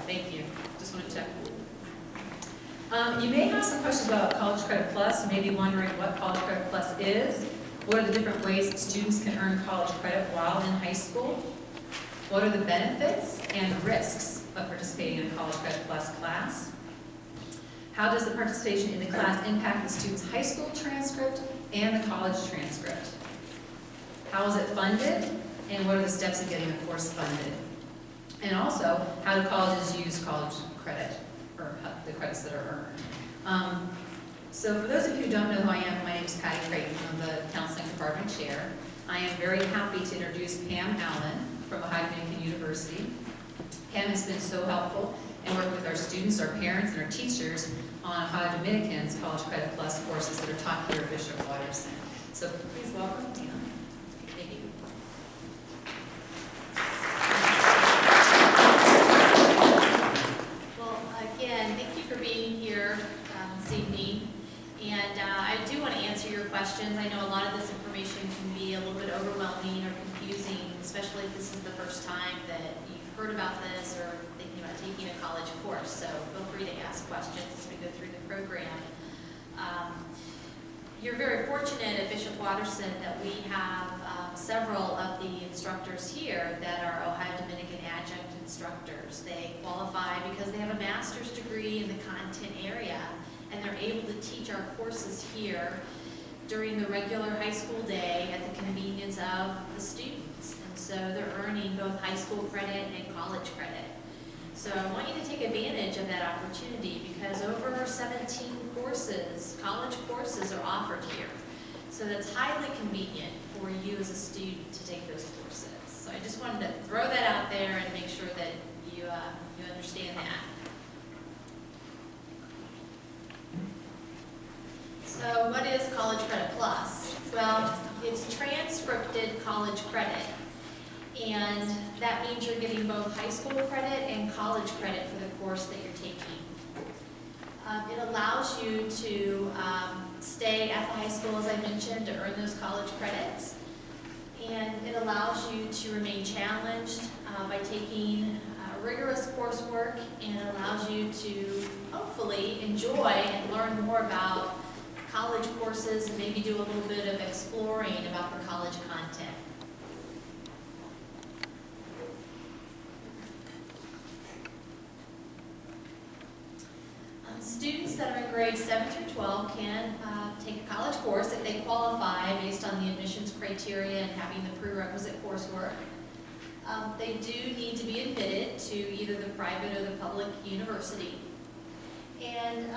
thank you. Just want to check. You may have some questions about College Credit Plus. You may be wondering what College Credit Plus is. What are the different ways that students can earn college credit while in high school? What are the benefits and risks of participating in a College Credit Plus class? How does the participation in the class impact the student's high school transcript and the college transcript? How is it funded? And what are the steps in getting the course funded? And also, how do colleges use college credit, or the credits that are earned? So for those of you who don't know who I am, my name is Patty Creighton. I'm the Counseling Department Chair. I am very happy to introduce Pam Allen from Ohio Dominican University. Pam has been so helpful in working with our students, our parents, and our teachers on Ohio Dominican's College Credit Plus courses that are taught here at Bishop Watterson. So please welcome Pam. Thank you. Well, again, thank you for being here this evening. And I do want to answer your questions. I know a lot of this information can be a little bit overwhelming or confusing, especially if this is the first time that you've heard about this or thinking about taking a college course. So feel free to ask questions as we go through the program. You're very fortunate at Bishop Watterson that we have several of the instructors here that are Ohio Dominican adjunct instructors. They qualify because they have a master's degree in the content area, and they're able to teach our courses here during the regular high school day at the convenience of the students. And so they're earning both high school credit and college credit. So I want you to take advantage of that opportunity because over 17 courses, college courses, are offered here. So that's highly convenient for you as a student to take those courses. So I just wanted to throw that out there and make sure that you understand that. So what is College Credit Plus? Well, it's transcripted college credit. And that means you're getting both high school credit and college credit for the course that you're taking. It allows you to stay at the high school, as I mentioned, to earn those college credits. And it allows you to remain challenged by taking rigorous coursework, and it allows you to hopefully enjoy and learn more about college courses and maybe do a little bit of exploring about the college content. Students that are in grades 7 through 12 can take a college course if they qualify based on the admissions criteria and having the prerequisite coursework. They do need to be admitted to either the private or the public university. And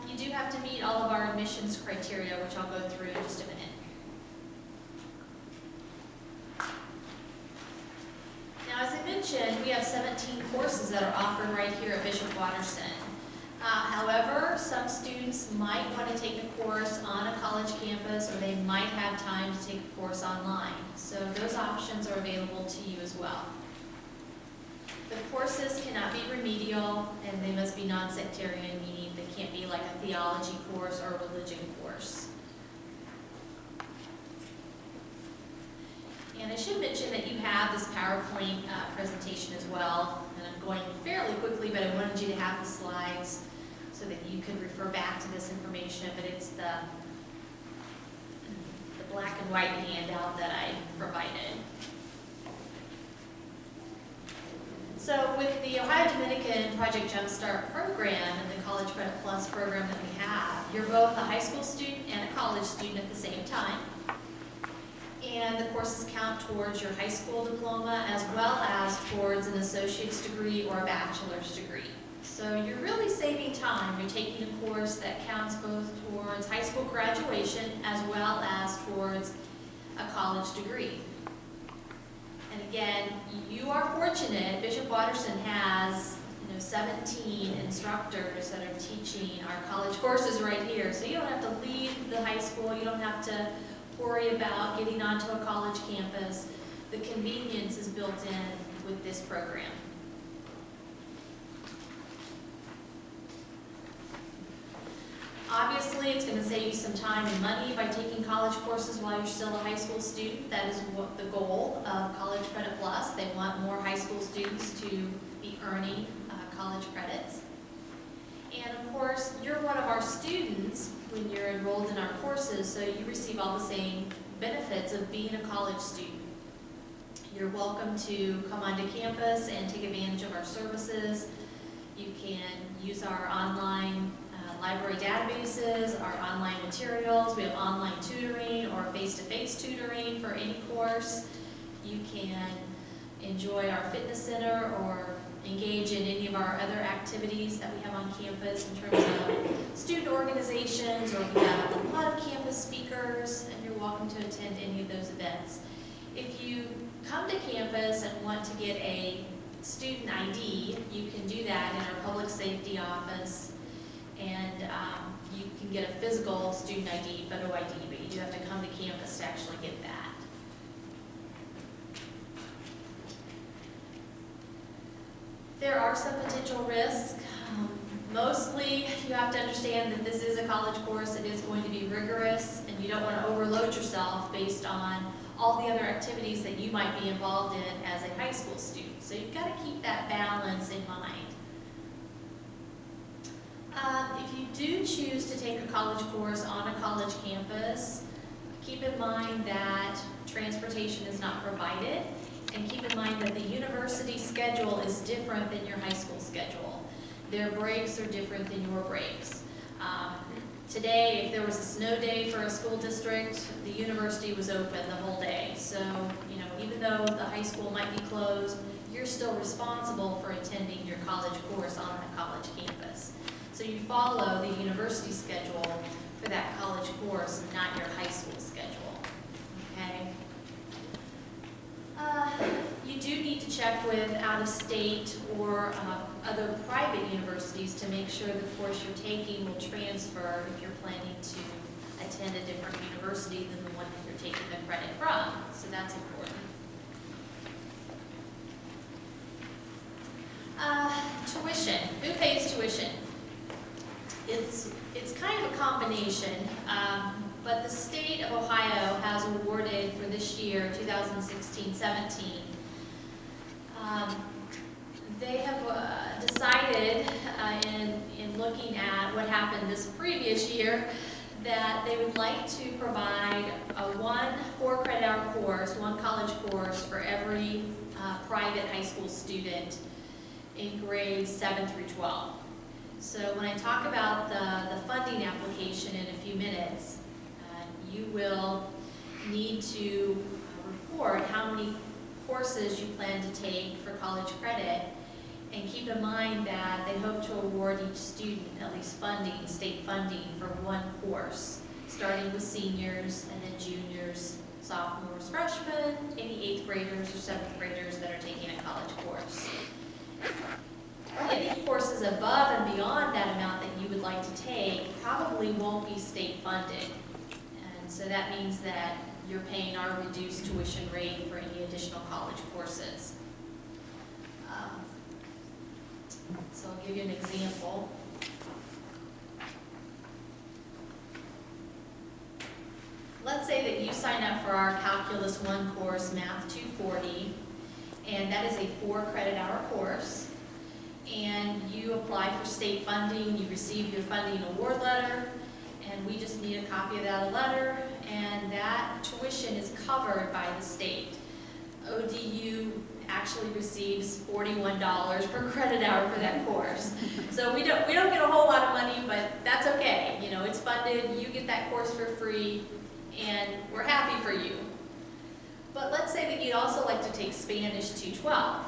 you do have to meet all of our admissions criteria, which I'll go through in just a minute. Now, as I mentioned, we have 17 courses that are offered right here at Bishop Watterson. However, some students might want to take a course on a college campus, or they might have time to take a course online. So those options are available to you as well. The courses cannot be remedial, and they must be non-sectarian, meaning they can't be like a theology course or a religion course. And I should mention that you have this PowerPoint presentation as well, and I'm going fairly quickly, but I wanted you to have the slides so that you could refer back to this information, but it's the black and white handout that I provided. So with the Ohio Dominican Project Jumpstart program and the College Credit Plus program that we have, you're both a high school student and a college student at the same time. And the courses count towards your high school diploma as well as towards an associate's degree or a bachelor's degree. So you're really saving time. You're taking a course that counts both towards high school graduation as well as towards a college degree. And again, you are fortunate. Bishop Watterson has 17 instructors that are teaching our college courses right here. So you don't have to leave the high school. You don't have to worry about getting onto a college campus. The convenience is built in with this program. Obviously, it's going to save you some time and money by taking college courses while you're still a high school student. That is what the goal of College Credit Plus. They want more high school students to be earning college credits. And of course, you're one of our students when you're enrolled in our courses, so you receive all the same benefits of being a college student. You're welcome to come onto campus and take advantage of our services. You can use our online library databases, our online materials. We have online tutoring or face-to-face tutoring for any course. You can enjoy our fitness center or engage in any of our other activities that we have on campus in terms of student organizations, or we have a lot of campus speakers, and you're welcome to attend any of those events. If you come to campus and want to get a student ID, you can do that in our public safety office, and you can get a physical student ID, photo ID, but you do have to come to campus to actually get that. There are some potential risks. Mostly, you have to understand that this is a college course. It is going to be rigorous, and you don't want to overload yourself based on all the other activities that you might be involved in as a high school student. So you've got to keep that balance in mind. If you do choose to take a college course on a college campus, keep in mind that transportation is not provided, and keep in mind that the university schedule is different than your high school schedule. Their breaks are different than your breaks. Today, if there was a snow day for a school district, the university was open the whole day. So, even though the high school might be closed, you're still responsible for attending your college course on a college campus. So you follow the university schedule for that college course, not your high school schedule, okay? You do need to check with out-of-state or other private universities to make sure the course you're taking will transfer if you're planning to attend a different university than the one that you're taking the credit from. So that's important. Tuition. Who pays tuition? It's kind of a combination, but the state of Ohio has awarded for this year, 2016-17, they have decided in looking at what happened this previous year that they would like to provide a 1 4-credit hour course, one college course for every private high school student in grades 7 through 12. So when I talk about the funding application in a few minutes, you will need to report how many courses you plan to take for college credit, and keep in mind that they hope to award each student at least funding, state funding, for one course, starting with seniors and then juniors, sophomores, freshmen, any 8th graders or 7th graders that are taking a college course. Any courses above and beyond that amount that you would like to take probably won't be state funded. And so that means that you're paying our reduced tuition rate for any additional college courses. So I'll give you an example. Let's say that you sign up for our Calculus 1 course, Math 240, and that is a 4-credit hour course. And you apply for state funding, you receive your funding award letter, and we just need a copy of that letter, and that tuition is covered by the state. ODU actually receives $41 per credit hour for that course. So we don't get a whole lot of money, but that's okay. It's funded, you get that course for free, and we're happy for you. But let's say that you'd also like to take Spanish 212.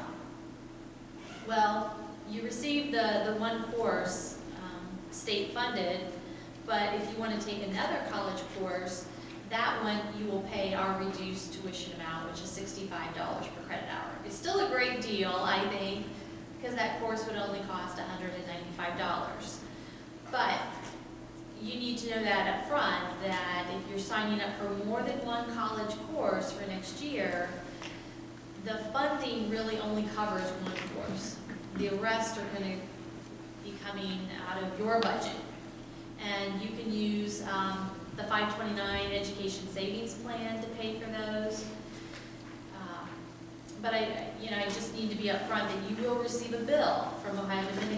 Well, you receive the one course, state funded, but if you want to take another college course, that one you will pay our reduced tuition amount, which is $65 per credit hour. It's still a great deal, I think, because that course would only cost $195. But you need to know that up front, that if you're signing up for more than one college course for next year, the funding really only covers one course. The rest are going to be coming out of your budget. And you can use the 529 Education Savings Plan to pay for those. But I just need to be upfront that you will receive a bill from Ohio Dominican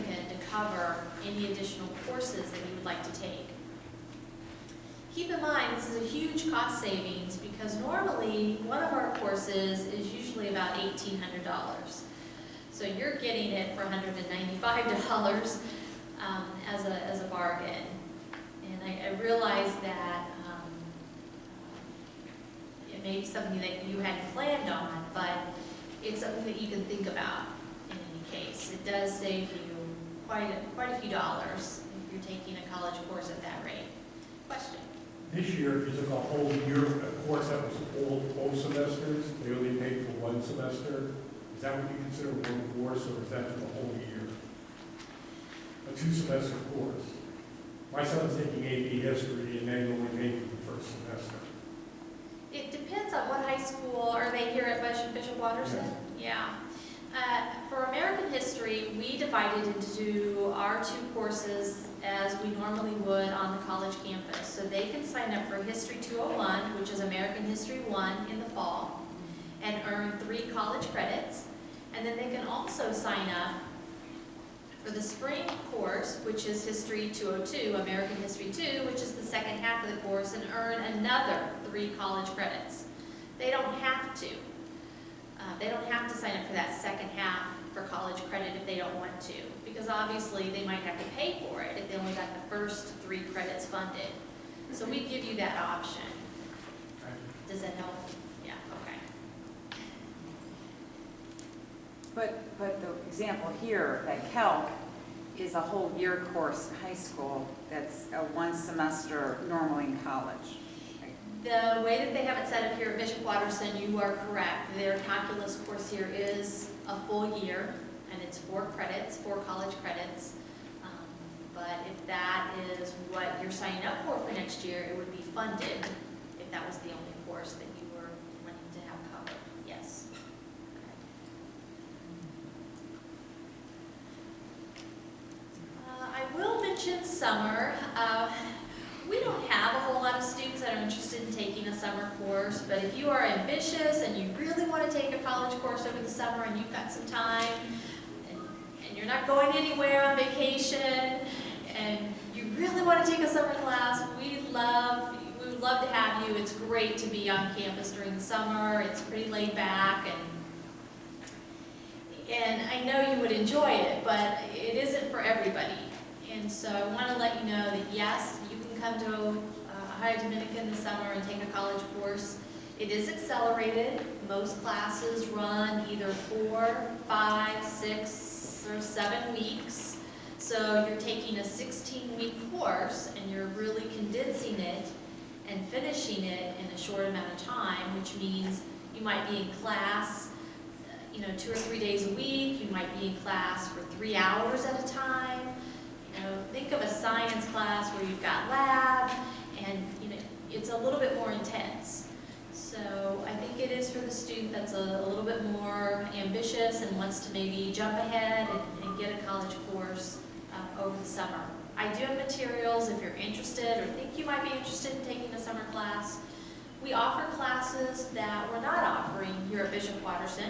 any additional courses that you would like to take. Keep in mind, this is a huge cost savings because normally one of our courses is usually about $1,800. So you're getting it for $195 as a bargain. And I realize that it may be something that you hadn't planned on, but it's something that you can think about in any case. It does save you quite a few dollars if you're taking a college course at that rate. Question? This year, if you took a whole year, a course that was all both semesters, they only paid for one semester. Is that what you consider one course, or is that for the whole year? A 2-semester course. My son's taking AP history, and they only paid for the first semester. It depends on what high school. Are they here at Bishop Watterson? Yeah. For American history, we divided into our 2 courses as we normally would on the college campus. So they can sign up for History 201, which is American History 1 in the fall, and earn 3 college credits. And then they can also sign up for the spring course, which is History 202, American History 2, which is the second half of the course, and earn another 3 college credits. They don't have to. They don't have to sign up for that second half for college credit if they don't want to, because obviously they might have to pay for it if they only got the first 3 credits funded. So we give you that option. Does that help? Yeah, okay. But the example here, that Calc is a whole year course in high school that's a 1 semester normally in college. The way that they have it set up here at Bishop Watterson, you are correct. Their calculus course here is a full year, and it's 4 credits, 4 college credits. But if that is what you're signing up for next year, it would be funded if that was the only course that you were wanting to have covered. Yes. I will mention summer. We don't have a whole lot of students that are interested in taking a summer course, but if you are ambitious and you really want to take a college course over the summer and you've got some time and you're not going anywhere on vacation and you really want to take a summer class, we would love to have you. It's great to be on campus during the summer. It's pretty laid back, and I know you would enjoy it, but it isn't for everybody. And so I want to let you know that yes, you can come to Ohio Dominican this summer and take a college course. It is accelerated. Most classes run either 4, 5, 6, or 7 weeks. So you're taking a 16-week course and you're really condensing it and finishing it in a short amount of time, which means you might be in class 2 or 3 days a week. You might be in class for 3 hours at a time. Think of a science class where you've got lab and it's a little bit more intense. So I think it is for the student that's a little bit more ambitious and wants to maybe jump ahead and get a college course over the summer. I do have materials if you're interested or think you might be interested in taking a summer class. We offer classes that we're not offering here at Bishop Watterson.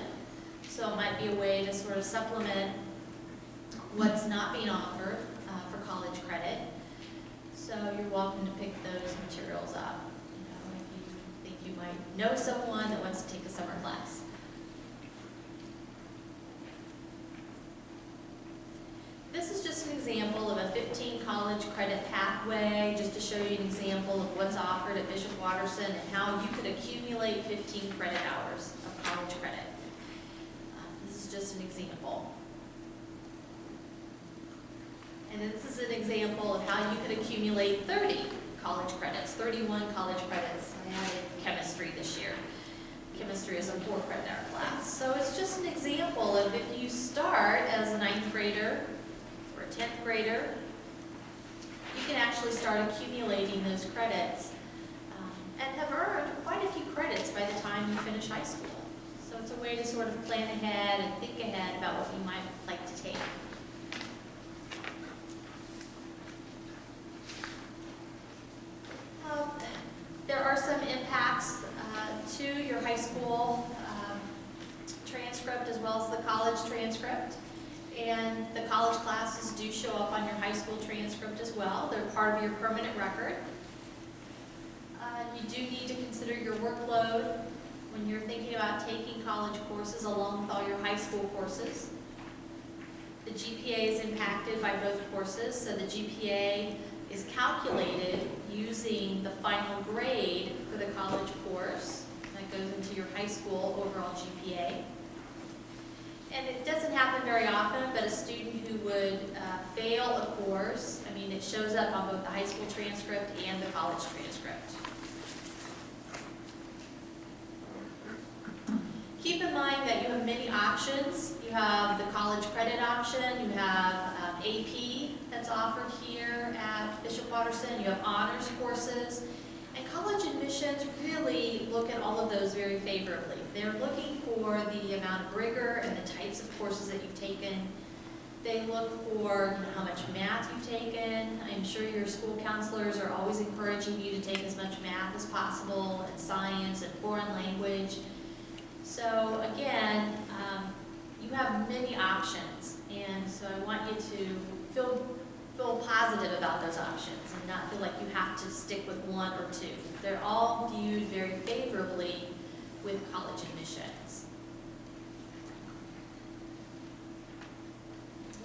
So it might be a way to sort of supplement what's not being offered for college credit. So you're welcome to pick those materials up, if you think you might know someone that wants to take a summer class. This is just an example of a 15 college credit pathway, just to show you an example of what's offered at Bishop Watterson and how you could accumulate 15 credit hours of college credit. This is just an example. And then this is an example of how you could accumulate 30 college credits, 31 college credits. I added chemistry this year. Chemistry is a 4-credit hour class. So it's just an example of if you start as a 9th grader or a 10th grader, you can actually start accumulating those credits and have earned quite a few credits by the time you finish high school. So it's a way to sort of plan ahead and think ahead about what you might like to take. There are some impacts to your high school transcript as well as the college transcript. And the college classes do do show up on your high school transcript as well. They're part of your permanent record. You do need to consider your workload when you're thinking about taking college courses along with all your high school courses. The GPA is impacted by both courses, so the GPA is calculated using the final grade for the college course. That goes into your high school overall GPA. And it doesn't happen very often, but a student who would fail a course, I mean, it shows up on both the high school transcript and the college transcript. Keep in mind that you have many options. You have the college credit option, you have AP that's offered here at Bishop Watterson, you have honors courses, and college admissions really look at all of those very favorably. They're looking for the amount of rigor and the types of courses that you've taken. They look for how much math you've taken. I'm sure your school counselors are always encouraging you to take as much math as possible, and science and foreign language. So again, you have many options, and so I want you to feel positive about those options and not feel like you have to stick with one or two. They're all viewed very favorably with college admissions.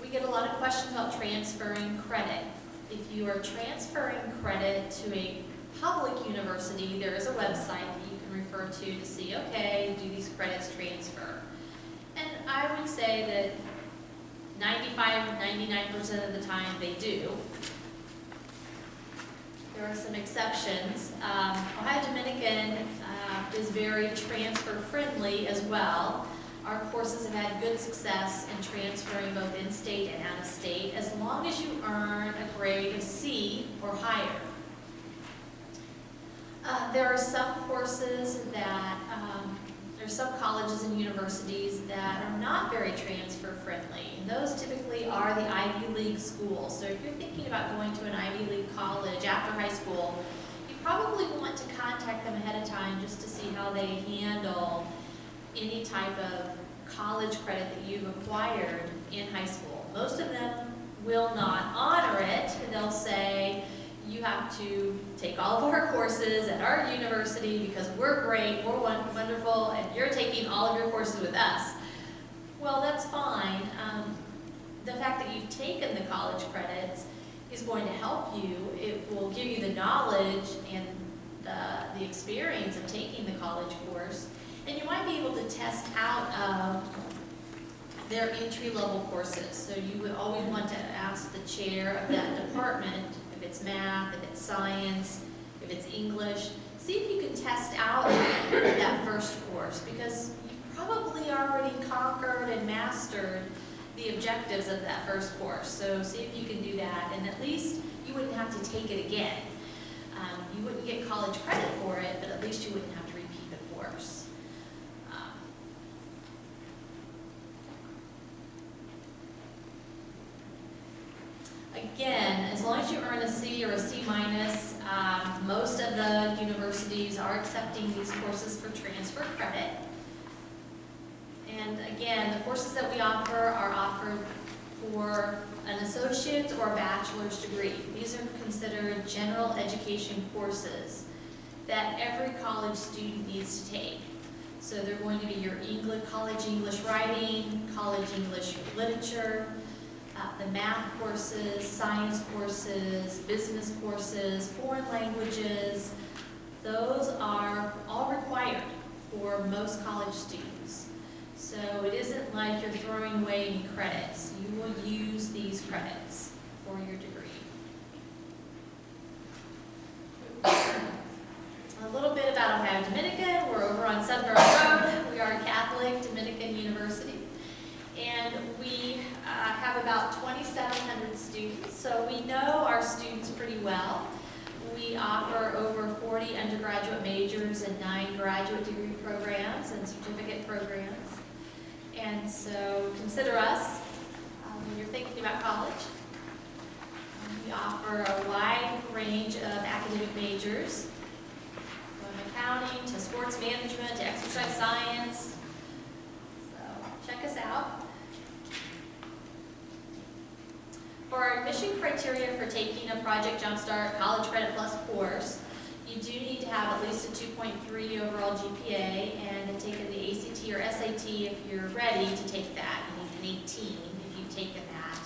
We get a lot of questions about transferring credit. If you are transferring credit to a public university, there is a website that you can refer to see, okay, do these credits transfer? And I would say that 95–99% of the time they do. There are some exceptions. Ohio Dominican is very transfer friendly as well. Our courses have had good success in transferring both in-state and out-of-state as long as you earn a grade of C or higher. There are some courses that, there's some colleges and universities that are not very transfer friendly, and those typically are the Ivy League schools. So if you're thinking about going to an Ivy League college after high school, you probably want to contact them ahead of time just to see how they handle any type of college credit that you've acquired in high school. Most of them will not honor it. They'll say, you have to take all of our courses at our university because we're great, we're wonderful, and you're taking all of your courses with us. Well, that's fine. The fact that you've taken the college credits is going to help you. It will give you the knowledge and the experience of taking the college course. And you might be able to test out of their entry-level courses. So you would always want to ask the chair of that department, if it's math, if it's science, if it's English, see if you can test out that first course, because you've probably already conquered and mastered the objectives of that first course. So see if you can do that, and at least you wouldn't have to take it again. You wouldn't get college credit for it, but at least you wouldn't have to repeat the course. Again, as long as you earn a C or a C minus, most of the universities are accepting these courses for transfer credit. And again, the courses that we offer are offered for an associate's or a bachelor's degree. These are considered general education courses that every college student needs to take. So they're going to be your college English writing, college English literature, the math courses, science courses, business courses, foreign languages. Those are all required for most college students. So it isn't like you're throwing away any credits. You will use these credits for your degree. A little bit about Ohio Dominican. We're over on Sunboro Road. We are a Catholic Dominican university. And we have about 2,700 students, so we know our students pretty well. We offer over 40 undergraduate majors and 9 graduate degree programs and certificate programs. And so consider us when you're thinking about college. We offer a wide range of academic majors, from accounting to sports management to exercise science. So check us out. For our admission criteria for taking a Project Jumpstart College Credit Plus course, you do need to have at least a 2.3 overall GPA and have taken the ACT or SAT if you're ready to take that. You need an 18 if you've taken that.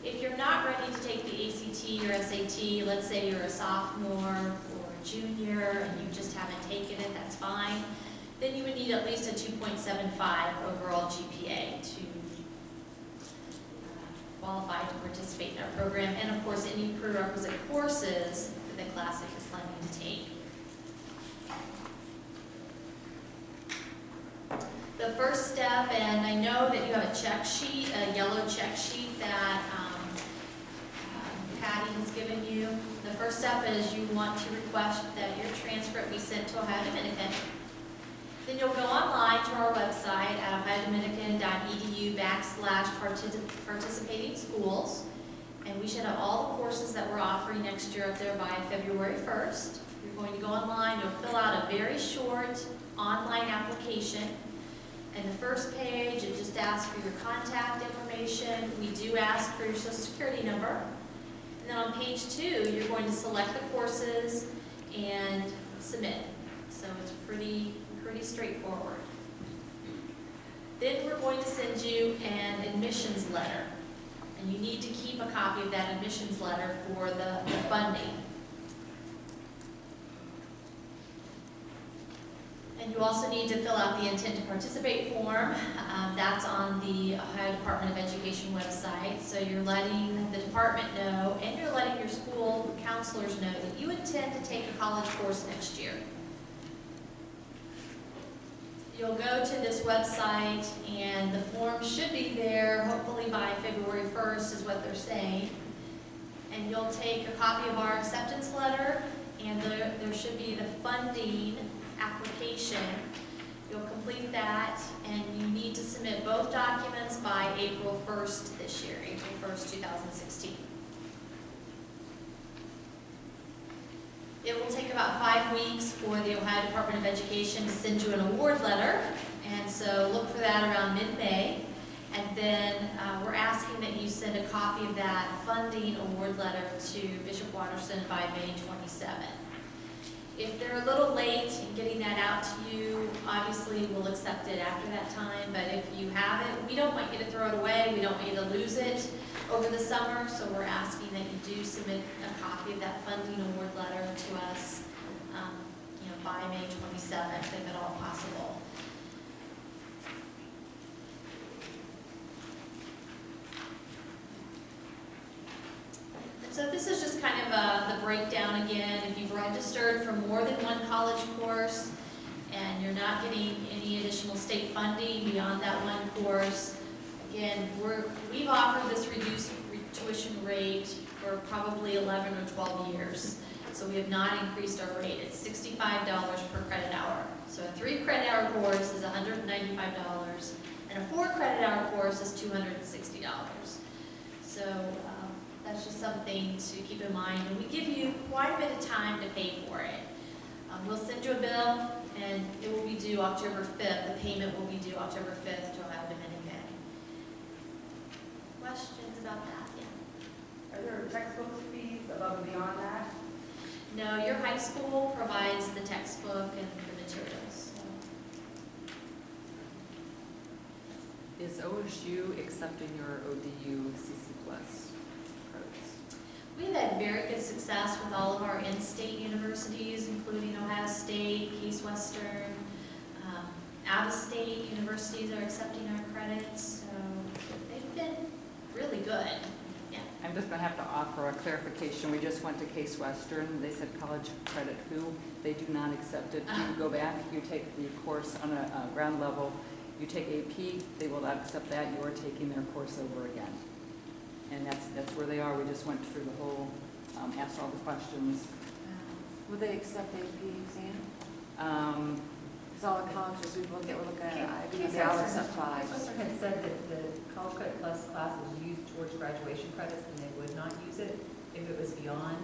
If you're not ready to take the ACT or SAT, let's say you're a sophomore or a junior and you just haven't taken it, that's fine. Then you would need at least a 2.75 overall GPA to qualify to participate in our program, and of course any prerequisite courses that the Classic is planning to take. The first step, and I know that you have a check sheet, a yellow check sheet that Patty has given you. The first step is you want to request that your transcript be sent to Ohio Dominican. Then you'll go online to our website at ohiodominican.edu/participating schools, and we should have all the courses that we're offering next year up there by February 1st. You're going to go online, you'll fill out a very short online application, and the first page, it just asks for your contact information. We do ask for your social security number. And then on page 2, you're going to select the courses and submit. So it's pretty straightforward. Then we're going to send you an admissions letter, and you need to keep a copy of that admissions letter for the funding. And you also need to fill out the intent to participate form. That's on the Ohio Department of Education website. So you're letting the department know, and you're letting your school counselors know that you intend to take a college course next year. You'll go to this website, and the form should be there, hopefully by February 1st is what they're saying. And you'll take a copy of our acceptance letter, and there should be the funding application. You'll complete that, and you need to submit both documents by April 1st this year, April 1st, 2016. It will take about 5 weeks for the Ohio Department of Education to send you an award letter, and so look for that around mid-May. And then we're asking that you send a copy of that funding award letter to Bishop Watterson by May 27th. If they're a little late in getting that out to you, obviously we'll accept it after that time, but if you have it, we don't want you to throw it away, we don't want you to lose it over the summer, so we're asking that you do submit a copy of that funding award letter to us by May 27th, if at all possible. So this is just kind of the breakdown again. If you've registered for more than one college course and you're not getting any additional state funding beyond that one course, again, we've offered this reduced tuition rate for probably 11 or 12 years. So we have not increased our rate. It's $65 per credit hour. So a 3 credit hour course is $195 and a 4 credit hour course is $260. So that's just something to keep in mind, and we give you quite a bit of time to pay for it. We'll send you a bill, and it will be due October 5th. The payment will be due October 5th to Ohio Dominican. Questions about that? Yeah. Are there textbook fees above and beyond that? No, your high school provides the textbook and the materials. So. Is OSU accepting your ODU CC Plus credits? We've had very good success with all of our in-state universities, including Ohio State, Case Western, out-of-state universities are accepting our credits, so they've been really good. Yeah. I'm just going to have to offer a clarification. We just went to Case Western. They said college credit who? They do not accept it. You go back, you take the course on a ground level, you take AP, they will not accept that. You are taking their course over again. And that's where they are. We just went through the whole, asked all the questions. Will they accept AP exam? Because all the colleges we're looking at, IB, they all accept 5. Western had said that the College Credit Plus class was used towards graduation credits and they would not use it if it was beyond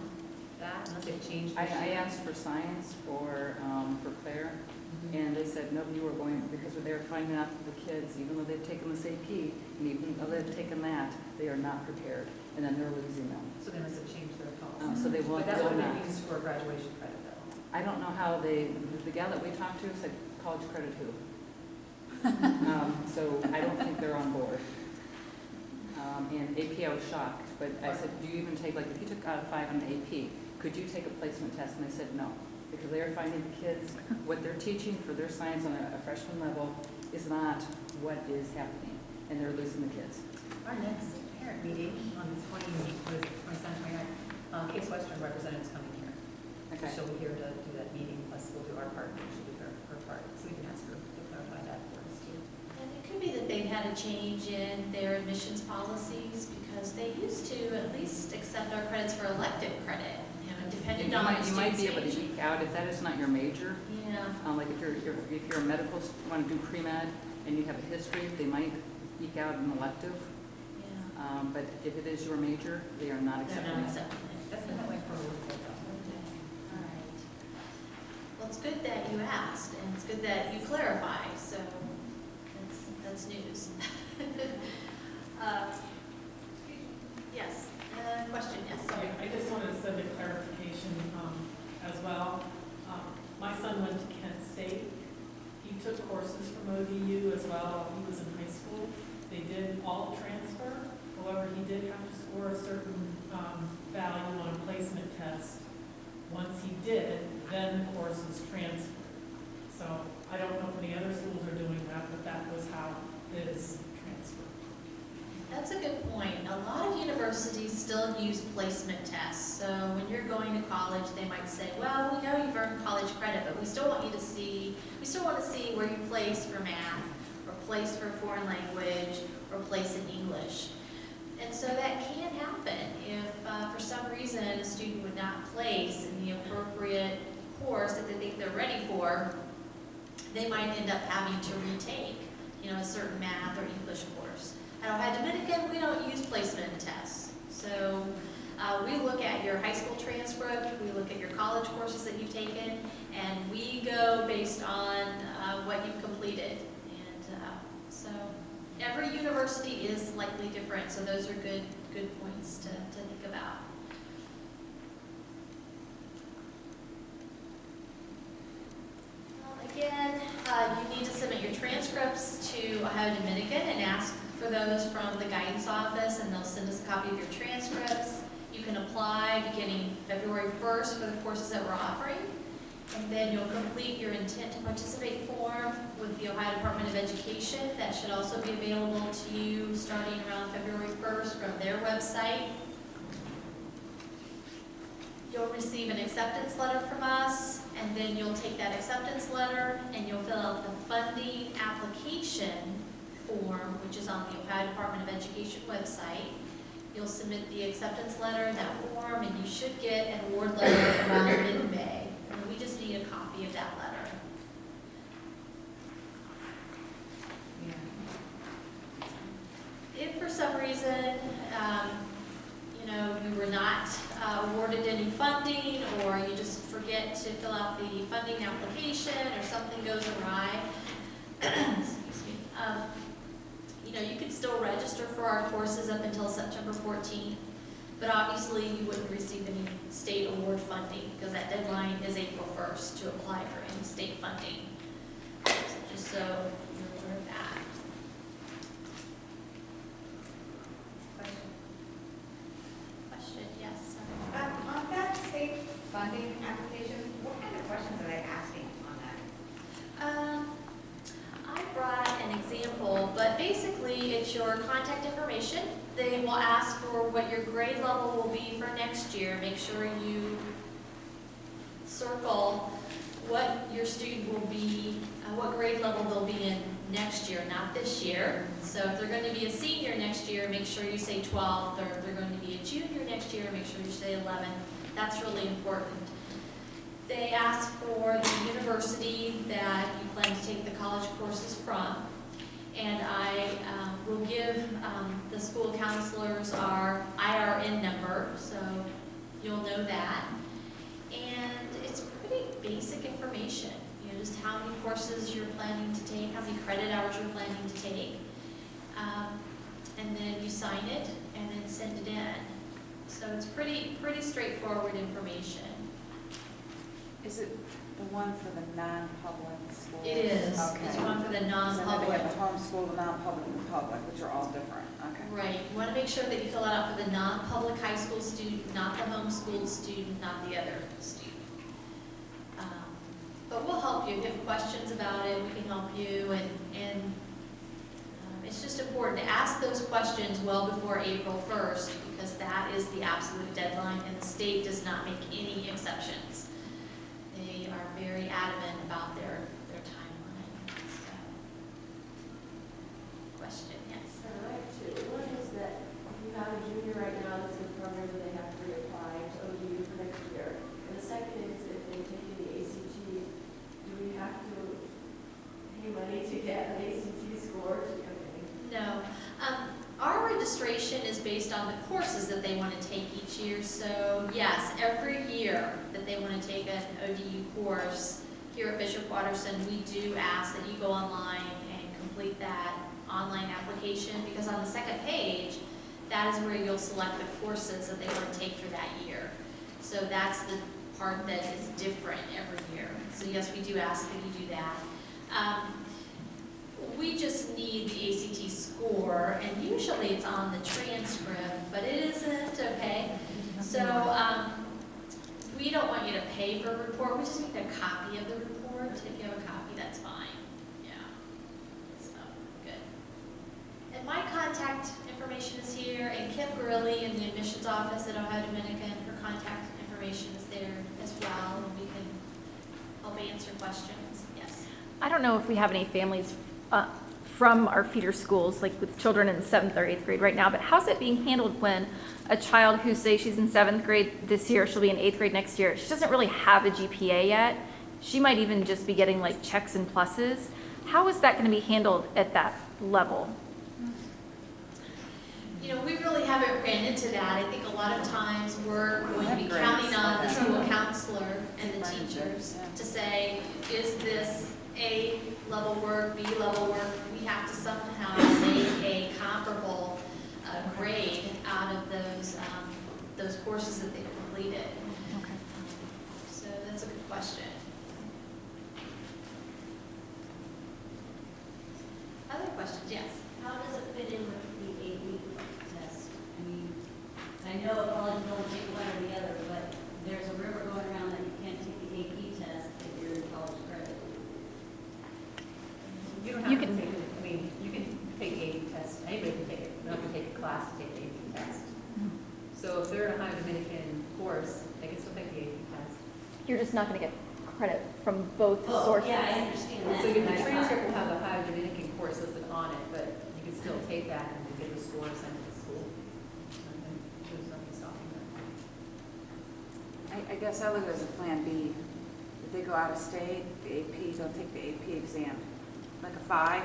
that, unless they've changed. I asked for science for Claire, and they said, no, you were going, because they were finding out that the kids, even though they've taken this AP, and even though they've taken that, they are not prepared. and then they're losing them. So they must have changed their policy. So they will But that would will have not. been used for graduation credit though. I don't know how the gal that we talked to said college credit who. So I don't think they're on board. And AP, I was shocked, but I said, do you even take, like, if you took out a 5 on the AP, could you take a placement test? And they said no, because they are finding the kids, what they're teaching for their science on a freshman level is not what is happening, and they're losing the kids. Our next parent meeting on the 27th, Case Western representative's coming here. Okay. She'll be here to do that meeting, plus we'll do our part, and she'll do her part, so we can ask her to clarify that for us too. And it could be that they've had a change in their admissions policies because they used to at least accept our credits for elective credit, you know, depending on the You might be able to student's eke out, if that is not your major, Yeah. like if you're a medical, want to do pre-med, and you have a history, they might eke out an elective. Yeah. But if it is your major, they are not They're accepting not it. accepting it. That's been that way for a little bit though. Okay. All right. Well, it's good that you asked, and it's good that you clarify, so that's news. Yes, question, yes. Sorry, I just wanted to send a clarification as well. My son went to Kent State. He took courses from ODU as well while he was in high school. They did all transfer. However, he did have to score a certain value on a placement test. Once he did, then the course was transferred. So I don't know if any other schools are doing that, but that was how his transfer. That's a good point. A lot of universities still use placement tests. So when you're going to college, they might say, well, we know you've earned college credit, but we still want to see where you place for math, or place for foreign language, or place in English. And so that can happen if for some reason a student would not place in the appropriate course that they think they're ready for, they might end up having to retake, you know, a certain math or English course. At Ohio Dominican, we don't use placement tests. So we look at your high school transcript, we look at your college courses that you've taken, and we go based on what you've completed. And so every university is slightly different, so those are good points to think about. Again, you need to submit your transcripts to Ohio Dominican and ask for those from the guidance office, and they'll send us a copy of your transcripts. You can apply beginning February 1st for the courses that we're offering, and then you'll complete your intent to participate form with the Ohio Department of Education. That should also be available to you starting around February 1st from their website. You'll receive an acceptance letter from us, and then you'll take that acceptance letter and you'll fill out the funding application form, which is on the Ohio Department of Education website. You'll submit the acceptance letter, that form, and you should get an award letter around mid-May. And we just need a copy of that letter. If for some reason, you were not awarded any funding, or you just forget to fill out the funding application, or something goes awry, excuse me, you could still register for our courses up until September 14th, but obviously you wouldn't receive any state award funding because that deadline is April 1st to apply for any state funding. So just so you're aware of that. Question, yes. On that state funding application, what kind of questions are they asking on that? I brought an example, but basically it's your contact information. They will ask for what your grade level will be for next year. Make sure you circle what your student will be, what grade level they'll be in next year, not this year. So if they're going to be a senior next year, make sure you say 12th, or if they're going to be a junior next year, make sure you say 11th. That's really important. They ask for the university that you plan to take the college courses from, and I will give the school counselors our IRN number, so you'll know that. And it's pretty basic information, just how many courses you're planning to take, how many credit hours you're planning to take. And then you sign it, and then send it in. So it's pretty straightforward information. Is it the one for the non-public schools? It is. Okay. It's one for the So then non-public. they have the homeschool, the non-public, and the public, which are all different, okay. Right, you want to make sure that you fill it out for the non-public high school student, not the homeschooled student, not the other student. But we'll help you. If you have questions about it, we can help you, and it's just important to ask those questions well before April 1st, because that is the absolute deadline, and the state does not make any exceptions. They are very adamant about their timeline. So, question, yes? I have two. One is that if you have a junior right now that's in a program where they have to reapply to ODU for next year. And the second is if they take the ACT, do we have to pay money to get an ACT score? No. Our registration is based on the courses that they want to take each year. So yes, every year that they want to take an ODU course here at Bishop Watterson, we do ask that you go online and complete that online application, because on the second page, that is where you'll select the courses that they want to take for that year. So that's the part that is different every year. So yes, we do ask that you do that. We just need the ACT score, and usually it's on the transcript, but it isn't, okay? So we don't want you to pay for a report, we just need a copy of the report. If you have a copy, that's fine, yeah. So, good. And my contact information is here, and Kim Grilli in the admissions office at Ohio Dominican, her contact information is there as well, and we can help answer questions, yes. I don't know if we have any families from our feeder schools, like with children in 7th or 8th grade right now, but how's it being handled when a child who, say she's in 7th grade this year, she'll be in 8th grade next year, she doesn't really have a GPA yet, she might even just be getting like checks and pluses. How is that going to be handled at that level? You know, we really haven't ran into that. I think a lot of times we're going to be Great. counting on the Okay. school counselor and the Manage it, teachers yeah. to say, is this A level work, B level work? We have to somehow make a comparable grade out of those courses that they've completed. Okay. So that's a good question. Other questions? Yes. How does it fit in with the 8-week test? I mean, I know a college don't take one or the other, but there's a rumor going around that you can't take the AP test if you're in college credit. You don't have You to can- take it, I mean, you can take the AP test, anybody can take it, you don't have to take a class to take the AP test. So if they're in a Ohio Dominican course, they can still take the AP test. You're just not going to get credit from both Oh, sources. yeah, I understand that. So the transcript will have the Ohio Dominican course listed on it, but you can still take that and get the score sent to the school. There's nothing stopping that. I guess I look at it as a plan B. If they go out of state, the AP, they'll take the AP exam, like a 5,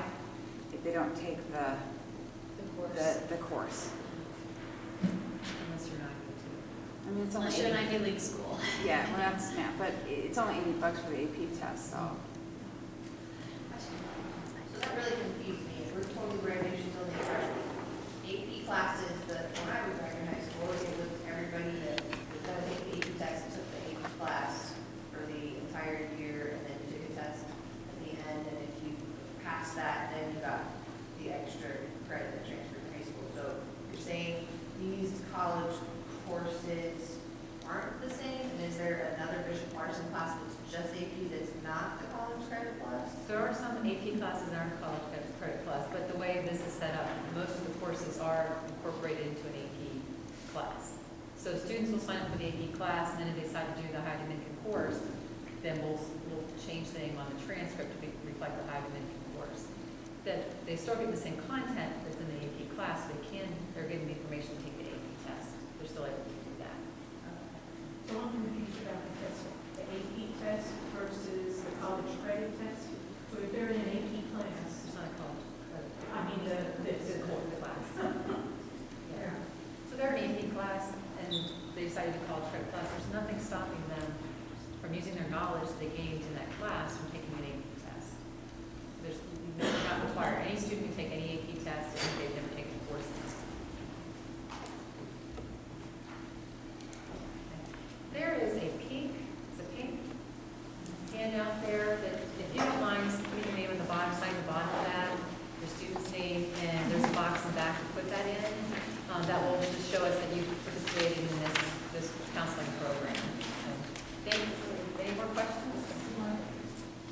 if they don't take The course. the course. Unless you're not going to. I mean, it's only Unless you're in Ivy League school. Yeah, well, that's, yeah, but it's only $80 for the AP test, so. So that really confused me. We're told graduation's only AP classes, but when I was back in high school, it was everybody that was gonna take the AP test, took the AP class for the entire year, and then you took a test at the end, and if you passed that, then you got the extra credit that transferred to high school. So you're saying these college courses aren't the same? And is there another Bishop Watterson class that's just AP that's not the college credit plus? There are some AP classes that aren't college credit plus, but the way this is set up, most of the courses are incorporated into an AP class. So students will sign up for the AP class, and then if they decide to do the Ohio Dominican course, then we'll change the name on the transcript to reflect the Ohio Dominican course. That they still get the same content that's in the AP class, they're given the information to take the AP test. They're still able to do that. So I'm confused about the test, the AP test versus the college credit test. So if they're in an AP class, It's not a college credit. I mean, It's a core class. Yeah. So they're an AP class, and they decided to do college credit class. There's nothing stopping them from using their knowledge they gained in that class from taking an AP test. They're not required. Any student can take any AP test if they've never taken a course in this. you participated in this counseling program. So, any more questions?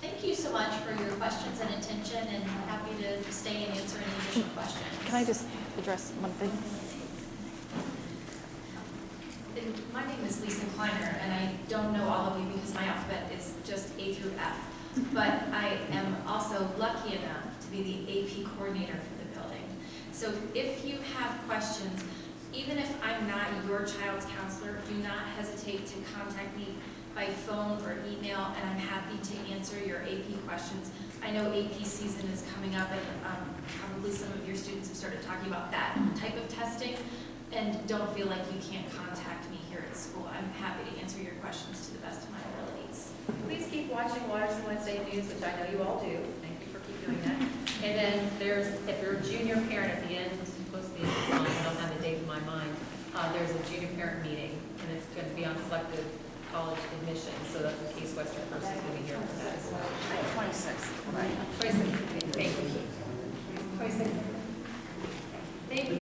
Thank you so much for your questions and attention, and happy to stay and answer any additional questions. Can I just address one thing? My name is Lisa Kleiner, and I don't know all of you because my alphabet is just A through F. But I am also lucky enough to be the AP coordinator for the building. So if you have questions, even if I'm not your child's counselor, do not hesitate to contact me by phone or email, and I'm happy to answer your AP questions. I know AP season is coming up, and probably some of your students have started talking about that type of testing. And don't feel like you can't contact me here at school. I'm happy to answer your questions to the best of my abilities. Please keep watching Watterson Wednesday News, which I know you all do. Thank you for keep doing that. And then if you're a junior parent at the end, this is supposed to be, I don't have the date in my mind, there's a junior parent meeting, and it's going to be on selective college admissions, so that's the Case Western person's going to be here for that as well. 26th, right? 26th, thank you.